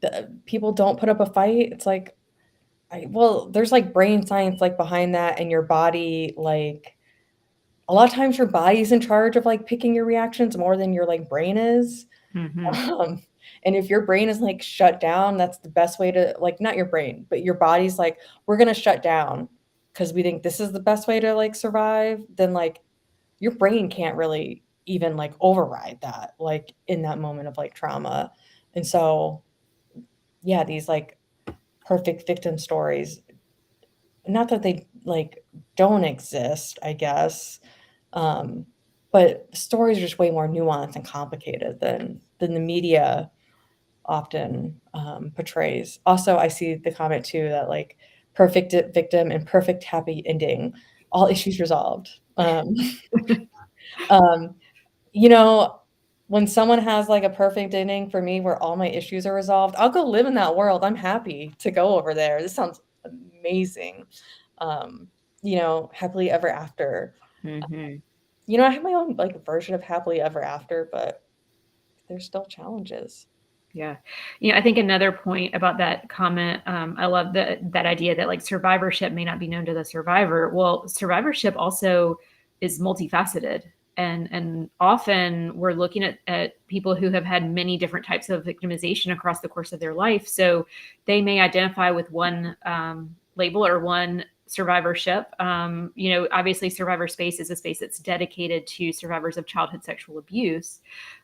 Speaker 3: people don't put up a fight. It's like, well, there's like brain science like behind that, and your body, like a lot of times your body's in charge of like picking your reactions more than your like brain is. Um, and if your brain is like shut down, that's the best way to, like, not your brain, but your body's like, we're gonna shut down because we think this is the best way to like survive, then like your brain can't really even like override that, like in that moment of like trauma. And so, yeah, these like perfect victim stories, not that they like don't exist, I guess. Um, but stories are just way more nuanced and complicated than the media often portrays. Also, I see the comment too that like perfect victim and perfect happy ending, all issues resolved. Um, you know, when someone has like a perfect ending for me where all my issues are resolved, I'll go live in that world. I'm happy to go over there. This sounds amazing. Um, happily ever after.
Speaker 2: Mm-hmm.
Speaker 3: I have my own like version of happily ever after, but there's still challenges.
Speaker 2: Yeah. I think another point about that comment, I love that idea that like survivorship may not be known to the survivor. Well, survivorship also is multifaceted. And often we're looking at people who have had many different types of victimization across the course of their life. So they may identify with one label or one survivorship. Obviously Survivor Space is a space that's dedicated to survivors of childhood sexual abuse.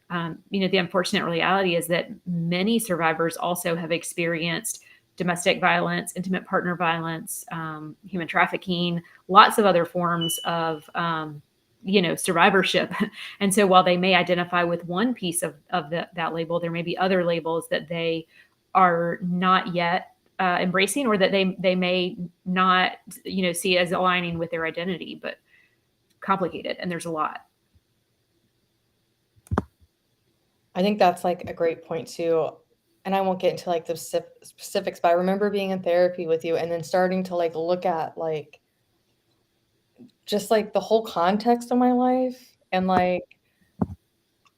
Speaker 2: The unfortunate reality is that many survivors also have experienced domestic violence, intimate partner violence, human trafficking, lots of other forms of, survivorship. And so while they may identify with one piece of that label, there may be other labels that they are not yet embracing, or that they may not, see as aligning with their identity, but complicated. And there's a lot.
Speaker 3: I think that's like a great point too. And I won't get into like the specifics, but I remember being in therapy with you and then starting to like look at like just like the whole context of my life, and like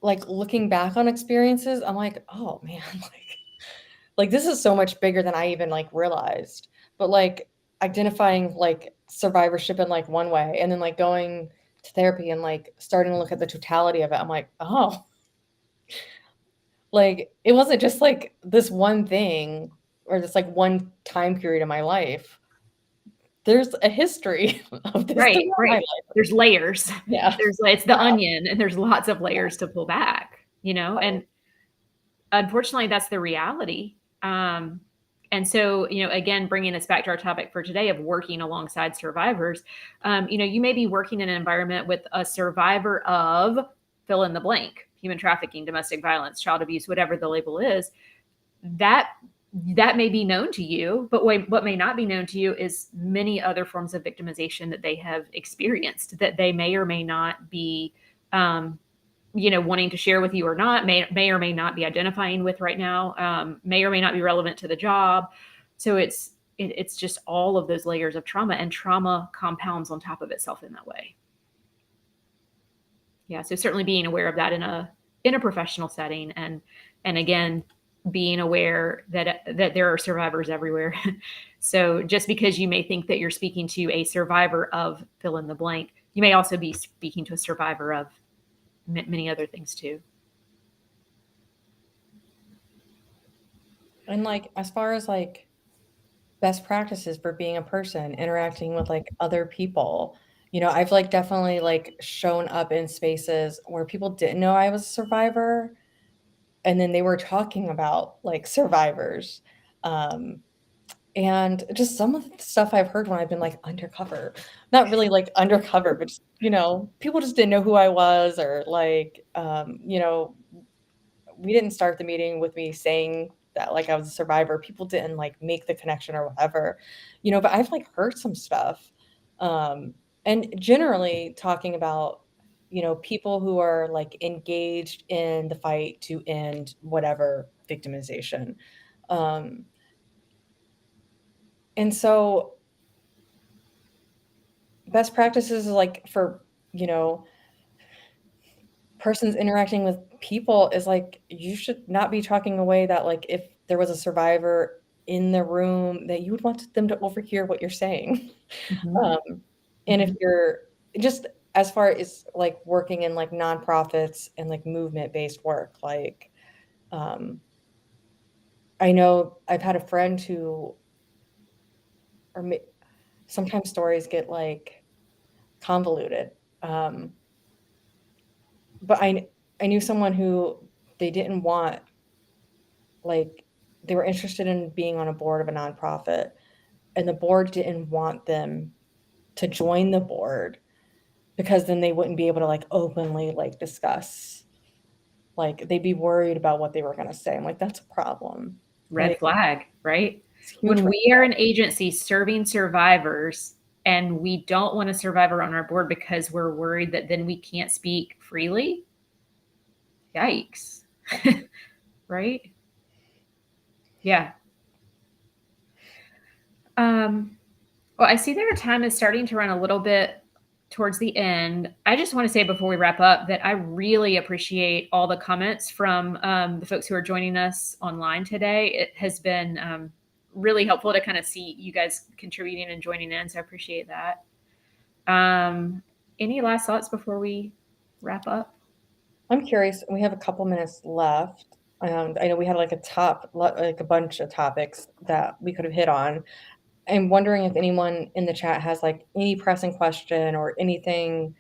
Speaker 3: looking back on experiences, I'm like, oh man, like this is so much bigger than I even like realized. But like identifying like survivorship in like one way, and then like going to therapy and like starting to look at the totality of it, I'm like, oh, like it wasn't just like this one thing or this like one time period in my life. There's a history of this
Speaker 2: Right,
Speaker 3: throughout my
Speaker 2: right.
Speaker 3: life.
Speaker 2: There's layers.
Speaker 3: Yeah.
Speaker 2: It's the onion, and there's lots of layers to pull back, and unfortunately that's the reality. And so, again, bringing us back to our topic for today of working alongside survivors, you may be working in an environment with a survivor of fill in the blank, human trafficking, domestic violence, child abuse, whatever the label is. That may be known to you, but what may not be known to you is many other forms of victimization that they have experienced, that they may or may not be, wanting to share with you, or not, may or may not be identifying with right now, may or may not be relevant to the job. So it's just all of those layers of trauma, and trauma compounds on top of itself in that way. Yeah. So certainly being aware of that in a professional setting, and again, being aware that there are survivors everywhere. So just because you may think that you're speaking to a survivor of fill in the blank, you may also be speaking to a survivor of many other things too.
Speaker 3: And like as far as like best practices for being a person interacting with like other people, I've like definitely like shown up in spaces where people didn't know I was a survivor, and then they were talking about like survivors. And just some of the stuff I've heard when I've been like undercover, not really like undercover, but just, people just didn't know who I was, or like, we didn't start the meeting with me saying that like I was a survivor. People didn't like make the connection or whatever, but I've like heard some stuff. And generally talking about, people who are like engaged in the fight to end whatever victimization. And so best practices is like for, person's interacting with people is like, you should not be talking away that like if there was a survivor in the room that you would want them to overhear what you're saying.
Speaker 2: Mhm.
Speaker 3: And if
Speaker 2: Mhm.
Speaker 3: you're just as far as like working in like nonprofits and like movement-based work, like I know I've had a friend who, or sometimes stories get like convoluted. Um, but I knew someone who they didn't want, like they were interested in being on a board of a nonprofit, and the board didn't want them to join the board because then they wouldn't be able to like openly like discuss, like they'd be worried about what they were going to say. I'm like, that's a problem.
Speaker 2: Red
Speaker 3: Like,
Speaker 2: flag, right?
Speaker 3: it's a huge
Speaker 2: When
Speaker 3: red
Speaker 2: we are
Speaker 3: flag.
Speaker 2: an agency serving survivors and we don't want a survivor on our board because we're worried that then we can't speak freely, yikes. Right? Yeah. Well, I see that our time is starting to run a little bit towards the end. I just want to say before we wrap up that I really appreciate all the comments from the folks who are joining us online today. It has been really helpful to kind of see you guys contributing and joining in. So I appreciate that. Any last thoughts before we wrap up?
Speaker 3: I'm curious. We have a couple minutes left. I know we had like a bunch of topics that we could have hit on. I'm wondering if anyone in the chat has like any pressing question or anything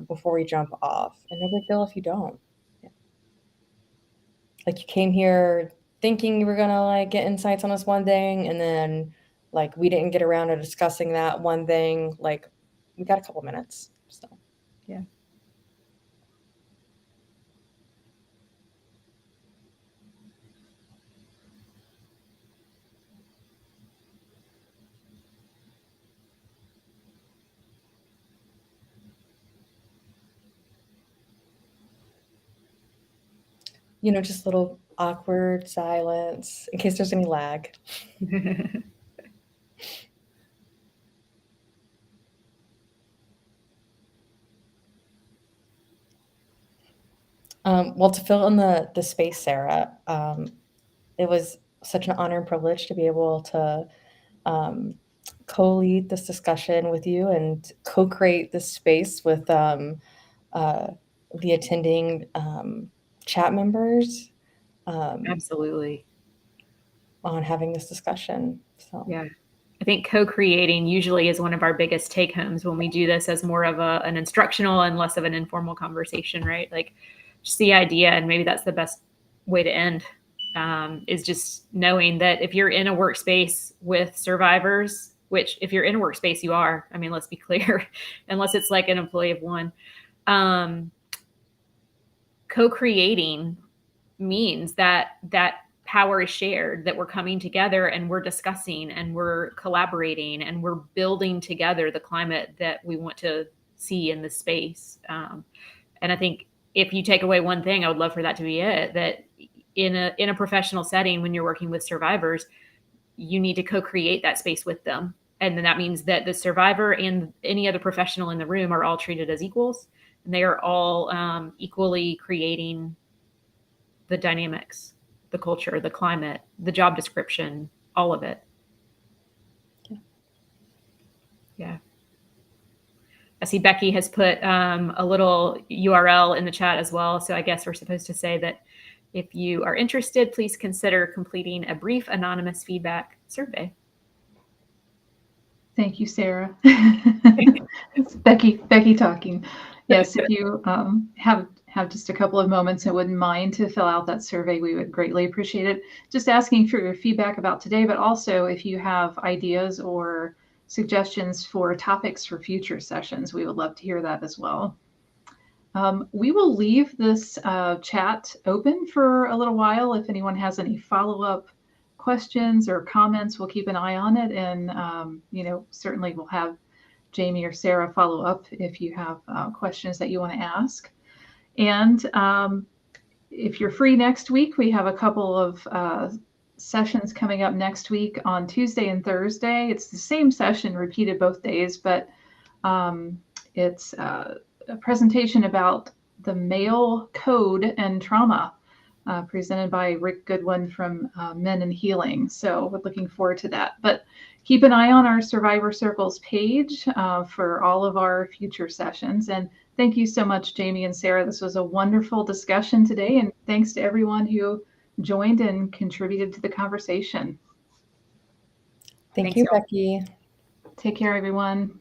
Speaker 3: before we jump off. And no big deal if you don't. Yeah. Like you came here thinking you were gonna like get insights on this one thing, and then like we didn't get around to discussing that one thing. Like we got a couple minutes. So
Speaker 2: Yeah.
Speaker 3: just little awkward silence in case there's any lag. Well, to fill in the space, Sarah, it was such an honor and privilege to be able to co-lead this discussion with you and co-create this space with the attending chat members
Speaker 2: Absolutely.
Speaker 3: on having this discussion. So
Speaker 2: Yeah. I think co-creating usually is one of our biggest take homes when we do this as more of an instructional and less of an informal conversation, right? Like just the idea, and maybe that's the best way to end, is just knowing that if you're in a workspace with survivors, which if you're in a workspace, you are, I mean, let's be clear, unless it's like an employee of one, co-creating means that power is shared, that we're coming together and we're discussing and we're collaborating and we're building together the climate that we want to see in this space. And I think if you take away one thing, I would love for that to be it, that in a professional setting, when you're working with survivors, you need to co-create that space with them. And then that means that the survivor and any other professional in the room are all treated as equals, and they are all equally creating the dynamics, the culture, the climate, the job description, all of it. Yeah. I see Becky has put a little URL in the chat as well. So I guess we're supposed to say that if you are interested, please consider completing a brief anonymous feedback survey.
Speaker 1: Thank you, Sarah. It's Becky talking. Yes, if you have just a couple of moments and wouldn't mind to fill out that survey, we would greatly appreciate it. Just asking for your feedback about today, but also if you have ideas or suggestions for topics for future sessions, we would love to hear that as well. We will leave this chat open for a little while. If anyone has any follow-up questions or comments, we'll keep an eye on it. And, certainly we'll have Jamie or Sarah follow up if you have questions that you want to ask. And if you're free next week, we have a couple of sessions coming up next week on Tuesday and Thursday. It's the same session repeated both days, but it's a presentation about the Male Code and Trauma, presented by Rick Goodwin from Men in Healing. So we're looking forward to that. But keep an eye on our Survivor Circles page for all of our future sessions. And thank you so much, Jamie and Sarah. This was a wonderful discussion today. And thanks to everyone who joined and contributed to the conversation.
Speaker 3: Thank
Speaker 2: Thanks,
Speaker 3: you,
Speaker 2: y'all.
Speaker 3: Becky.
Speaker 1: Take care, everyone.